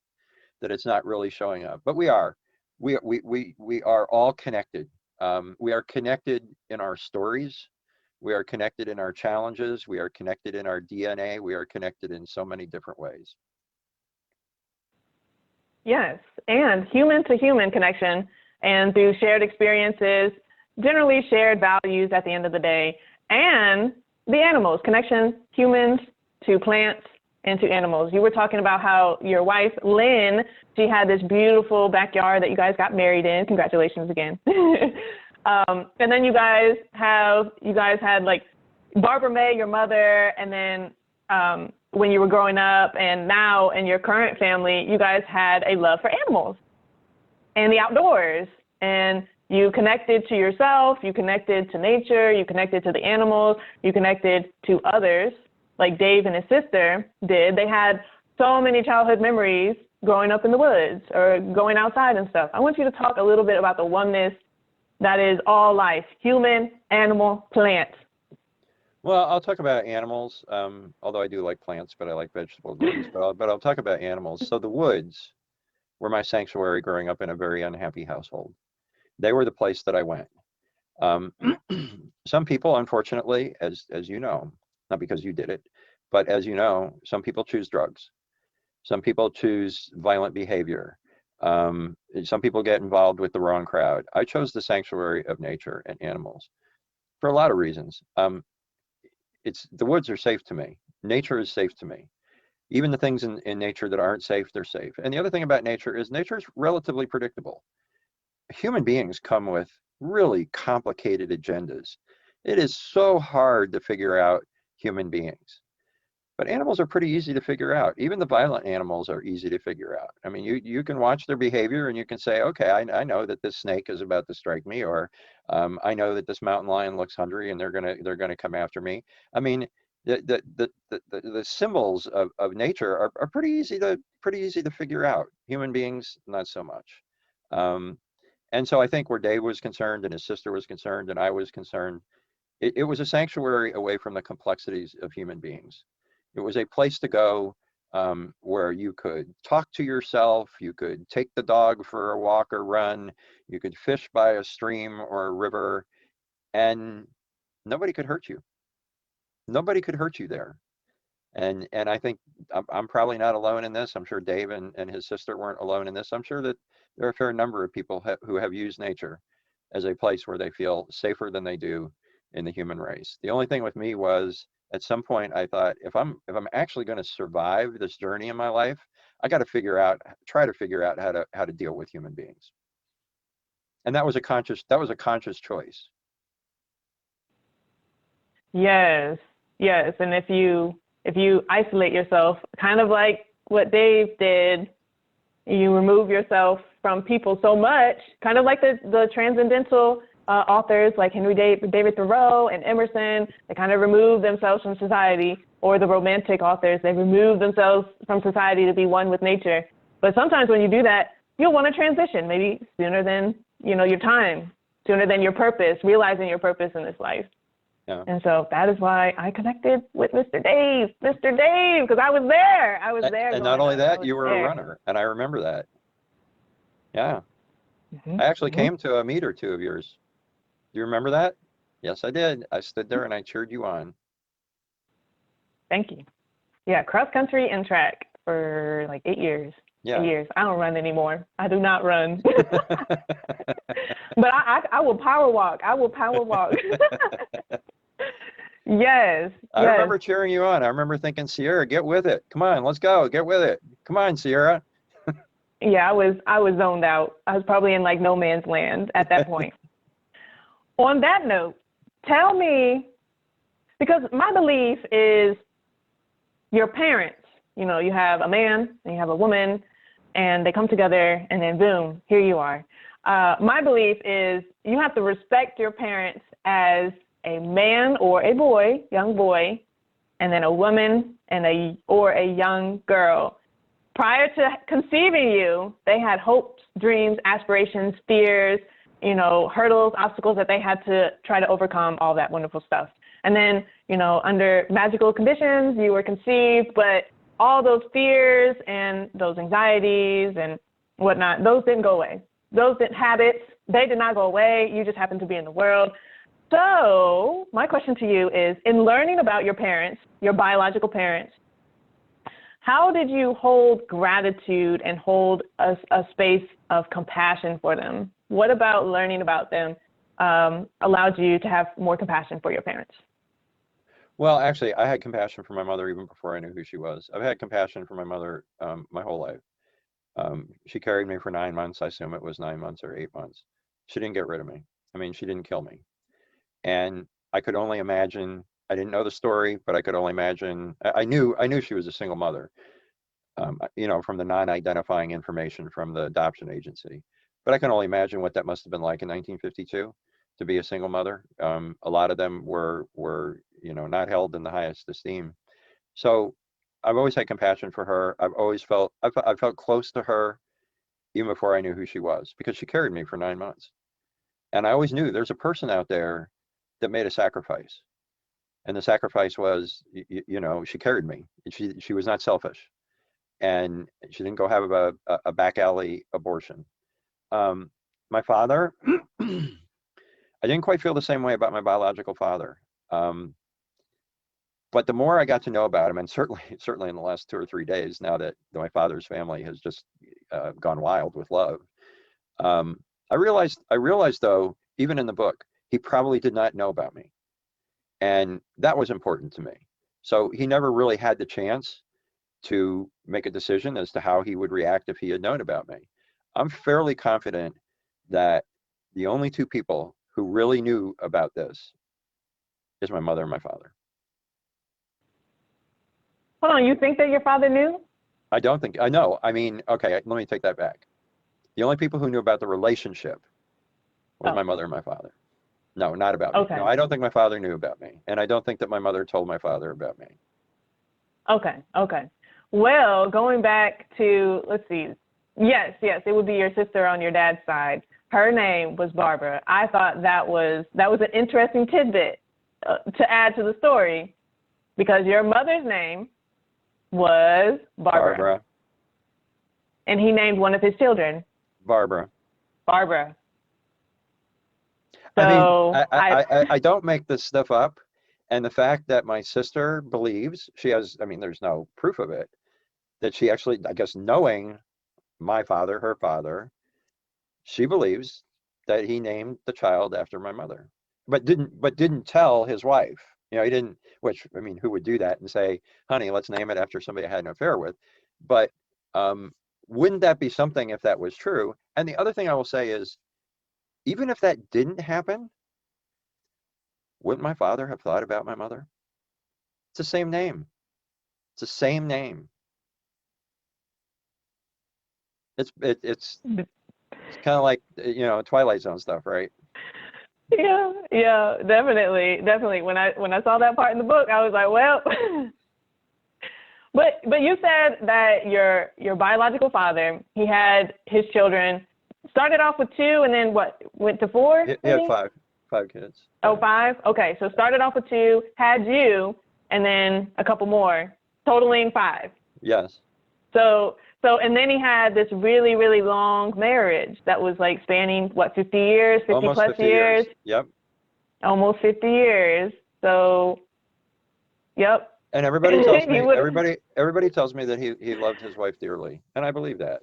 that it's not really showing up. But we are all connected. We are connected in our stories. We are connected in our challenges. We are connected in our DNA. We are connected in so many different ways. Yes, and human to human connection, and through shared experiences, generally shared values at the end of the day, and the animals, connection, humans to plants and to animals. You were talking about how your wife, Lynn, she had this beautiful backyard that you guys got married in. Congratulations again. And then you guys had like Barbara May, your mother, and then when you were growing up, and now in your current family, you guys had a love for animals and the outdoors, and you connected to yourself, you connected to nature, you connected to the animals, you connected to others, like Dave and his sister did. They had so many childhood memories growing up in the woods or going outside and stuff. I want you to talk a little bit about the oneness that is all life, human, animal, plant. Well, I'll talk about animals, although I do like plants, but I like vegetables. But I'll talk about animals. So the woods were my sanctuary growing up in a very unhappy household. They were the place that I went. Um, some people, unfortunately, as you know, not because you did it, but as you know, some people choose drugs. Some people choose violent behavior. Some people get involved with the wrong crowd. I chose the sanctuary of nature and animals for a lot of reasons. It's the woods are safe to me. Nature is safe to me. Even the things in nature that aren't safe, they're safe. And the other thing about nature is relatively predictable. Human beings come with really complicated agendas. It is so hard to figure out human beings. But animals are pretty easy to figure out. Even the violent animals are easy to figure out. I mean, you can watch their behavior and you can say, okay, I know that this snake is about to strike me, or I know that this mountain lion looks hungry and they're gonna come after me. I mean, the symbols of nature are pretty easy to figure out. Human beings, not so much. Um, and so I think where Dave was concerned and his sister was concerned and I was concerned, it was a sanctuary away from the complexities of human beings. It was a place to go where you could talk to yourself, you could take the dog for a walk or run, you could fish by a stream or a river, and nobody could hurt you. Nobody could hurt you there. And I think I'm probably not alone in this. I'm sure Dave and his sister weren't alone in this. I'm sure that there are a fair number of people who have used nature as a place where they feel safer than they do in the human race. The only thing with me was at some point I thought if I'm actually going to survive this journey in my life, I got to try to figure out how to deal with human beings. And that was a conscious choice. Yes, yes. And if you isolate yourself, kind of like what Dave did, you remove yourself from people so much, kind of like the transcendental authors like David Thoreau and Emerson, they kind of remove themselves from society, or the romantic authors, they remove themselves from society to be one with nature. But sometimes when you do that, you'll want to transition, maybe sooner than, your time, sooner than your purpose, realizing your purpose in this life. Yeah. And so that is why I connected with Mr. Dave, because I was there. I was there. And not only that, you were a runner, and I remember that. Yeah. Mm-hmm. I actually came to a meet or two of yours. Do you remember that? Yes, I did. I stood there and I cheered you on. Thank you. Yeah, cross country and track for like 8 years. Yeah. 8 years. I don't run anymore. I do not run. But I will power walk. Yes. I remember cheering you on. I remember thinking, Ciara, get with it. Come on, let's go. Get with it. Come on, Ciara. Yeah, I was zoned out. I was probably in like no man's land at that point. On that note, tell me, because my belief is your parents, you have a man and you have a woman and they come together and then boom, here you are. My belief is you have to respect your parents as a man or a boy, young boy, and then a woman or a young girl. Prior to conceiving you, they had hopes, dreams, aspirations, fears, hurdles, obstacles that they had to try to overcome, all that wonderful stuff. And then, under magical conditions, you were conceived, but all those fears and those anxieties and whatnot, those didn't go away. Those habits, they did not go away. You just happened to be in the world. So my question to you is, in learning about your parents, your biological parents, how did you hold gratitude and hold a space of compassion for them? What about learning about them allowed you to have more compassion for your parents? Well, actually, I had compassion for my mother even before I knew who she was. I've had compassion for my mother my whole life. She carried me for 9 months. I assume it was 9 months or 8 months. She didn't get rid of me. I mean, she didn't kill me. And I could only imagine, I didn't know the story, but I could only imagine, I knew she was a single mother, from the non-identifying information from the adoption agency. But I can only imagine what that must have been like in 1952 to be a single mother. A lot of them were not held in the highest esteem. So I've always had compassion for her. I felt close to her even before I knew who she was, because she carried me for 9 months. And I always knew there's a person out there that made a sacrifice. And the sacrifice was, she carried me. She was not selfish. And she didn't go have a back alley abortion. My father, I I didn't quite feel the same way about my biological father. But the more I got to know about him, and certainly in the last 2 or 3 days, now that my father's family has just gone wild with love, I realized though, even in the book, he probably did not know about me, and that was important to me. So he never really had the chance to make a decision as to how he would react if he had known about me. I'm fairly confident that the only two people who really knew about this is my mother and my father. Hold on, you think that your father knew? I don't think, I know. I mean, okay, let me take that back. The only people who knew about the relationship was my mother and my father. No, not about me. Okay. No, I don't think my father knew about me. And I don't think that my mother told my father about me. Okay, okay. Well, going back to, let's see. Yes, it would be your sister on your dad's side. Her name was Barbara. I thought that was an interesting tidbit to add to the story, because your mother's name was Barbara. And he named one of his children Barbara. So I don't make this stuff up. And the fact that my sister believes, she has, I mean, there's no proof of it, that she actually, I guess, knowing my father, her father, she believes that he named the child after my mother, but didn't tell his wife. You know, he didn't, which, I mean, who would do that and say, honey, let's name it after somebody I had an affair with? But wouldn't that be something if that was true? And the other thing I will say is, even if that didn't happen, wouldn't my father have thought about my mother? It's the same name. It's the same name. It's kind of like, you know, Twilight Zone stuff, right? Yeah, definitely. When I saw that part in the book, I was like, well. But you said that your biological father, he had his children, started off with 2 and then what, went to 4? He had 5 kids. Oh, 5? Okay, so started off with 2, had you, and then a couple more, totaling 5. Yes. So and then he had this really, really long marriage that was like spanning, what, 50 years, 50 Almost plus 50 years? Yep. Almost 50 years. So, yep. And everybody tells me, everybody tells me that he loved his wife dearly, and I believe that.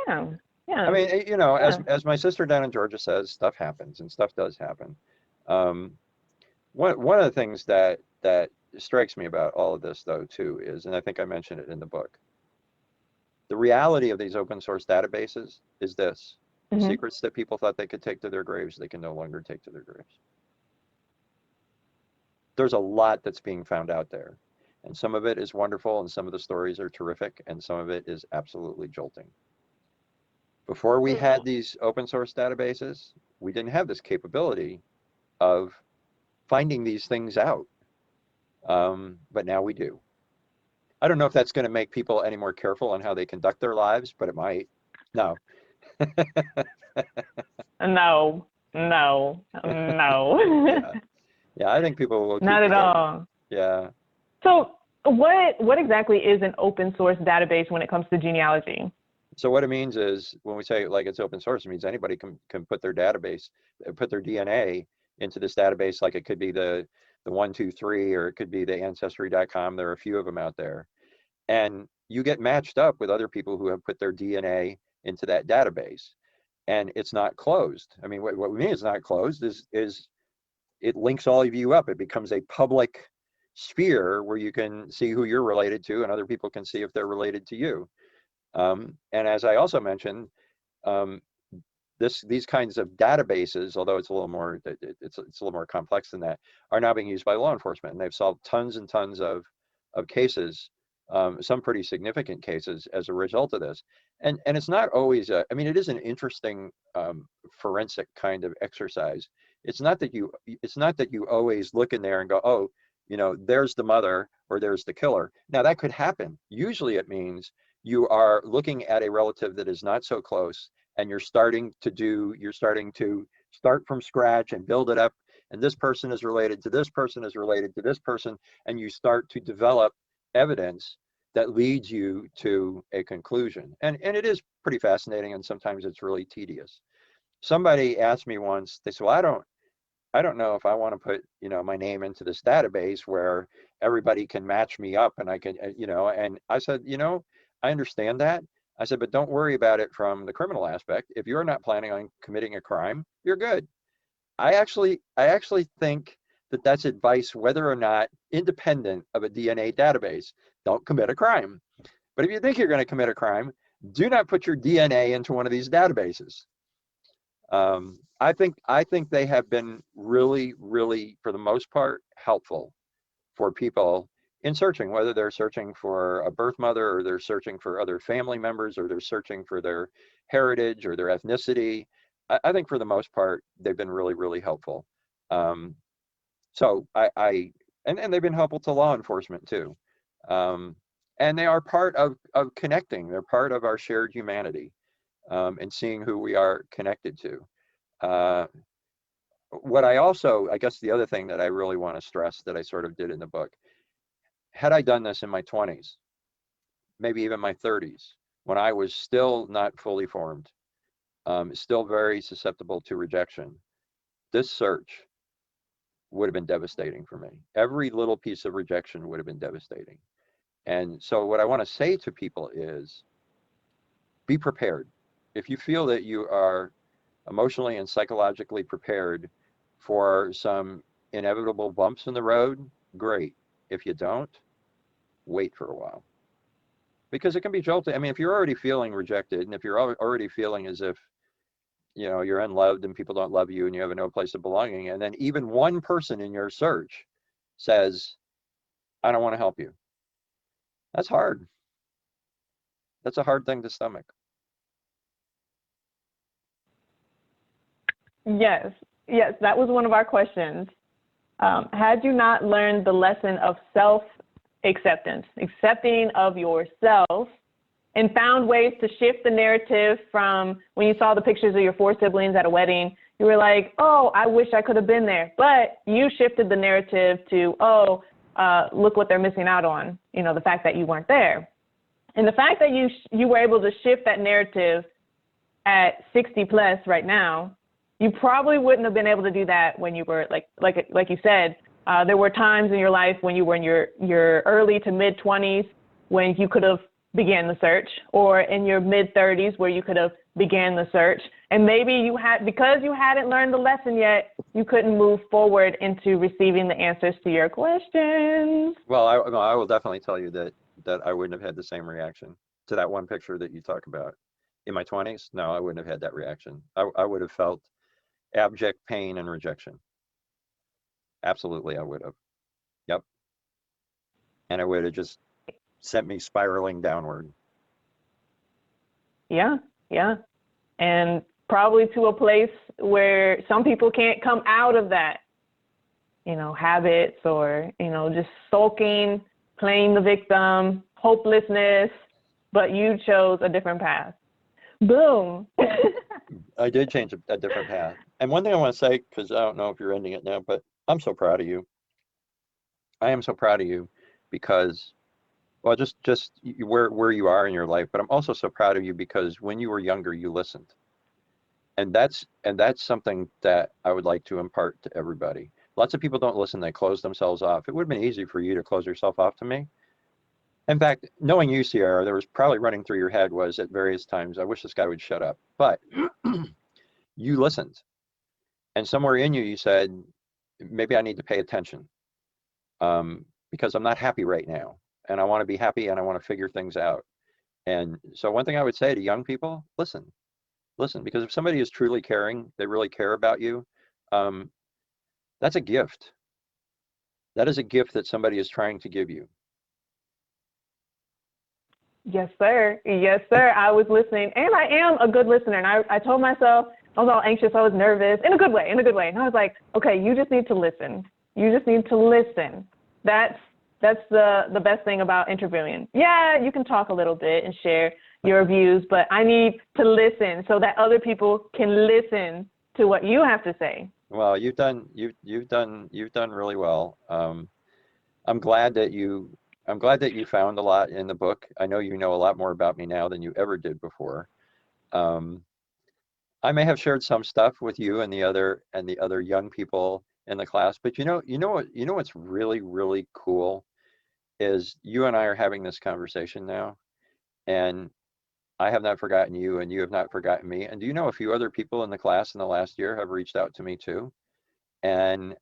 Yeah. I mean, you know, as my sister down in Georgia says, stuff happens, and stuff does happen. One of the things that strikes me about all of this, though, too, is, and I think I mentioned it in the book, the reality of these open source databases is this: secrets that people thought they could take to their graves, they can no longer take to their graves. There's a lot that's being found out there, and some of it is wonderful, and some of the stories are terrific, and some of it is absolutely jolting. Before we had these open source databases, we didn't have this capability of finding these things out, but now we do. I don't know if that's going to make people any more careful on how they conduct their lives, but it might. No. No. Yeah, I think people will keep Not at all. Yeah. So what exactly is an open source database when it comes to genealogy? So what it means is, when we say like it's open source, it means anybody can put their database, put their DNA into this database. Like it could be the 123, or it could be the ancestry.com. There are a few of them out there, and you get matched up with other people who have put their DNA into that database, and it's not closed. I mean, what we mean it's not closed is it links all of you up. It becomes a public sphere where you can see who you're related to, and other people can see if they're related to you. And as I also mentioned, these kinds of databases, although it's a little more complex than that, are now being used by law enforcement, and they've solved tons and tons of cases, some pretty significant cases as a result of this. And it's not always I mean, it is an interesting forensic kind of exercise. It's not that you always look in there and go, oh, you know, there's the mother or there's the killer. Now that could happen. Usually it means you are looking at a relative that is not so close, and you're starting to start from scratch and build it up. And this person is related to this person is related to this person. And you start to develop evidence that leads you to a conclusion. And it is pretty fascinating, and sometimes it's really tedious. somebody asked me once, they said, well, I don't know if I want to put, you know, my name into this database where everybody can match me up and I can, you know, and I said, you know, I understand that. I said, but don't worry about it from the criminal aspect. If you're not planning on committing a crime, you're good. I actually think that that's advice, whether or not independent of a DNA database. Don't commit a crime. But if you think you're going to commit a crime, do not put your DNA into one of these databases. I think they have been really, really, for the most part, helpful for people in searching, whether they're searching for a birth mother or they're searching for other family members or they're searching for their heritage or their ethnicity. I think for the most part, they've been really, really helpful. Um, so and they've been helpful to law enforcement too. Um, and they are part of connecting. They're part of our shared humanity, and seeing who we are connected to. Uh, what I guess the other thing that I really want to stress that I sort of did in the book, had I done this in my 20s, maybe even my 30s, when I was still not fully formed, still very susceptible to rejection, this search would have been devastating for me. Every little piece of rejection would have been devastating. And so what I want to say to people is be prepared. If you feel that you are emotionally and psychologically prepared for some inevitable bumps in the road, great. If you don't, wait for a while. Because it can be jolting. I mean, if you're already feeling rejected and if you're already feeling as if, you know, you're unloved and people don't love you and you have no place of belonging, and then even one person in your search says, I don't want to help you. That's hard. That's a hard thing to stomach. Yes, yes, that was one of our questions. Had you not learned the lesson of self-acceptance, accepting of yourself, and found ways to shift the narrative from when you saw the pictures of your 4 siblings at a wedding, you were like, oh, I wish I could have been there. But you shifted the narrative to, oh, look what they're missing out on, you know, the fact that you weren't there. And the fact that you were able to shift that narrative at 60 plus right now, you probably wouldn't have been able to do that when you were like you said, there were times in your life when you were in your early to mid 20s when you could have began the search, or in your mid 30s where you could have began the search. And maybe because you hadn't learned the lesson yet, you couldn't move forward into receiving the answers to your questions. Well, I will definitely tell you that I wouldn't have had the same reaction to that one picture that you talk about. In my 20s, no, I wouldn't have had that reaction. I would have felt abject pain and rejection. Absolutely, I would have. Yep. And it would have just sent me spiraling downward. Yeah, yeah. And probably to a place where some people can't come out of that, you know, habits or, you know, just sulking, playing the victim, hopelessness, but you chose a different path. Boom. I did change a different path. And one thing I want to say, because I don't know if you're ending it now, but I'm so proud of you. I am so proud of you because, well, just where you are in your life, but I'm also so proud of you because when you were younger, you listened. And that's something that I would like to impart to everybody. Lots of people don't listen, they close themselves off. It would have been easy for you to close yourself off to me. In fact, knowing you, Ciara, there was probably running through your head was at various times, I wish this guy would shut up. But you listened. And somewhere in you, you said, maybe I need to pay attention because I'm not happy right now. And I want to be happy and I want to figure things out. And so one thing I would say to young people, listen, because if somebody is truly caring, they really care about you, that's a gift. That is a gift that somebody is trying to give you. Yes, sir. Yes, sir. I was listening, and I am a good listener. And I told myself I was all anxious. I was nervous in a good way, And I was like, okay, you just need to listen. You just need to listen. That's the best thing about interviewing. Yeah, you can talk a little bit and share your views, but I need to listen so that other people can listen to what you have to say. Well, you've done really well. I'm glad that you found a lot in the book. I know you know a lot more about me now than you ever did before. I may have shared some stuff with you and the other young people in the class, but what's really, really cool is you and I are having this conversation now, and I have not forgotten you, and you have not forgotten me. And do you know a few other people in the class in the last year have reached out to me too? And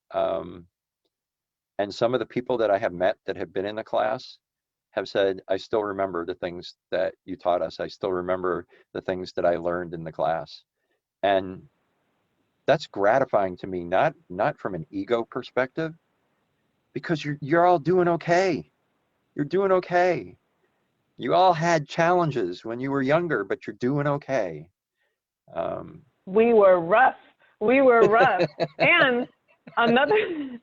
and some of the people that I have met that have been in the class have said, I still remember the things that you taught us. I still remember the things that I learned in the class. And that's gratifying to me, not from an ego perspective, because you're all doing okay. You're doing okay. You all had challenges when you were younger, but you're doing okay. We were rough. We were rough. And another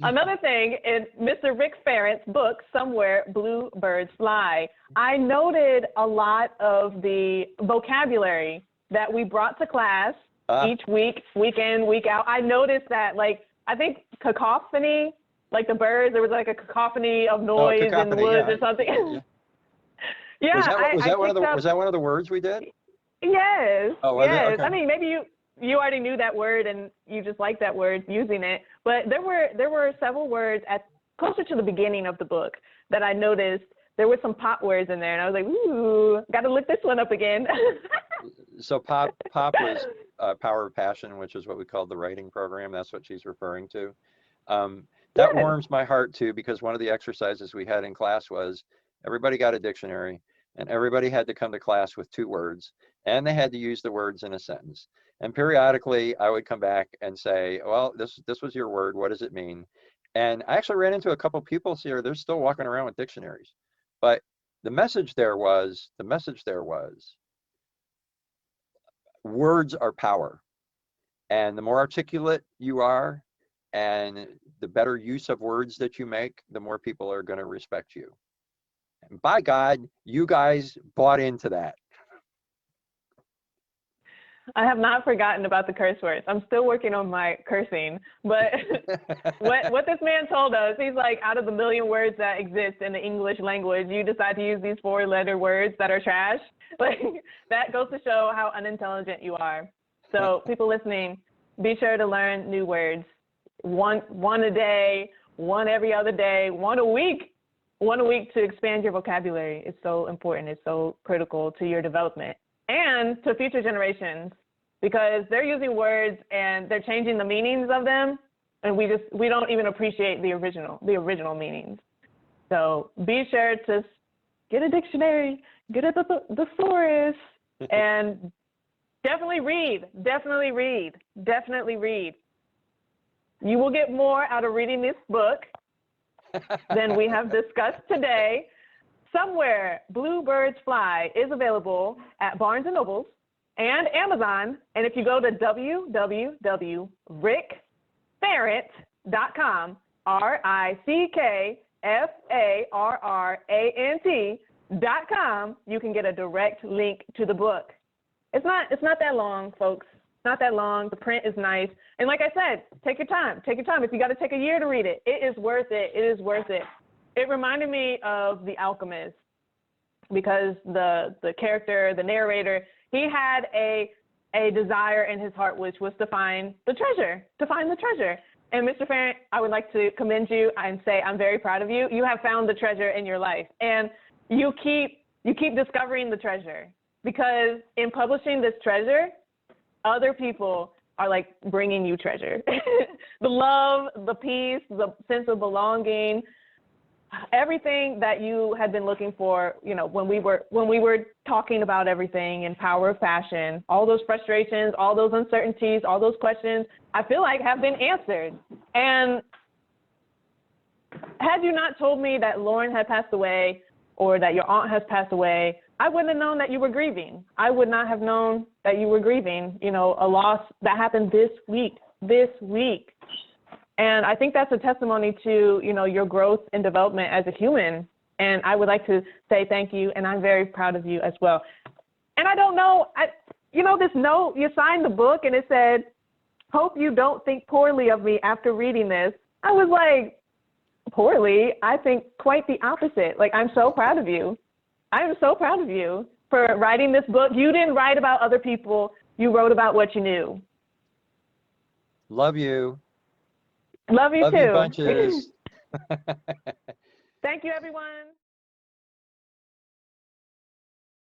another thing in Mr. Rick Farrant's book, Somewhere Bluebirds Fly, I noted a lot of the vocabulary that we brought to class each week, week in, week out. I noticed that, like, I think cacophony, like the birds, there was like a cacophony of noise in the woods or something. Yeah. Was that one of the words we did? Yes. Oh, was yes. it? Okay. I mean, maybe you already knew that word and you just liked that word, using it. But there were several words closer to the beginning of the book that I noticed. There were some pop words in there, and I was like, ooh, got to look this one up again. So pop was Power of Passion, which is what we called the writing program. That's what she's referring to. That warms my heart too, because one of the exercises we had in class was everybody got a dictionary, and everybody had to come to class with 2 words, and they had to use the words in a sentence. And periodically I would come back and say, well, this was your word. What does it mean? And I actually ran into a couple people here. They're still walking around with dictionaries. But the message there was, words are power. And the more articulate you are, and the better use of words that you make, the more people are going to respect you. And by God, you guys bought into that. I have not forgotten about the curse words. I'm still working on my cursing. But what this man told us, he's like, out of the million words that exist in the English language, you decide to use these 4-letter words that are trash. Like, that goes to show how unintelligent you are. So people listening, be sure to learn new words. One a day, one every other day, one a week to expand your vocabulary. It's so important. It's so critical to your development and to future generations, because they're using words and they're changing the meanings of them, and we don't even appreciate the original meanings. So be sure to get a dictionary, get a thesaurus, and definitely read. You will get more out of reading this book than we have discussed today. Somewhere Bluebirds Fly is available at Barnes & Nobles and Amazon. And if you go to www.rickfarrant.com, RickFarrant.com, you can get a direct link to the book. It's not that long, folks. It's not that long. The print is nice. And like I said, take your time. If you got to take a year to read it, it is worth it. It reminded me of The Alchemist, because the character, the narrator, he had a desire in his heart, which was to find the treasure. And Mr. Farrant, I would like to commend you and say I'm very proud of you. You have found the treasure in your life, and you keep discovering the treasure, because in publishing this treasure, other people are like bringing you treasure. The love, the peace, the sense of belonging, everything that you had been looking for, when we were talking about everything in Power of Passion, all those frustrations, all those uncertainties, all those questions, I feel like have been answered. And had you not told me that Lauren had passed away, or that your aunt has passed away, I wouldn't have known that you were grieving. I would not have known that you were grieving, a loss that happened this week. And I think that's a testimony to, your growth and development as a human. And I would like to say thank you, and I'm very proud of you as well. And I don't know, this note, you signed the book and it said, hope you don't think poorly of me after reading this. I was like, poorly? I think quite the opposite. Like, I'm so proud of you. I am so proud of you for writing this book. You didn't write about other people. you wrote about what you knew. Love you. Love you Love too. you bunches. Thank you, everyone.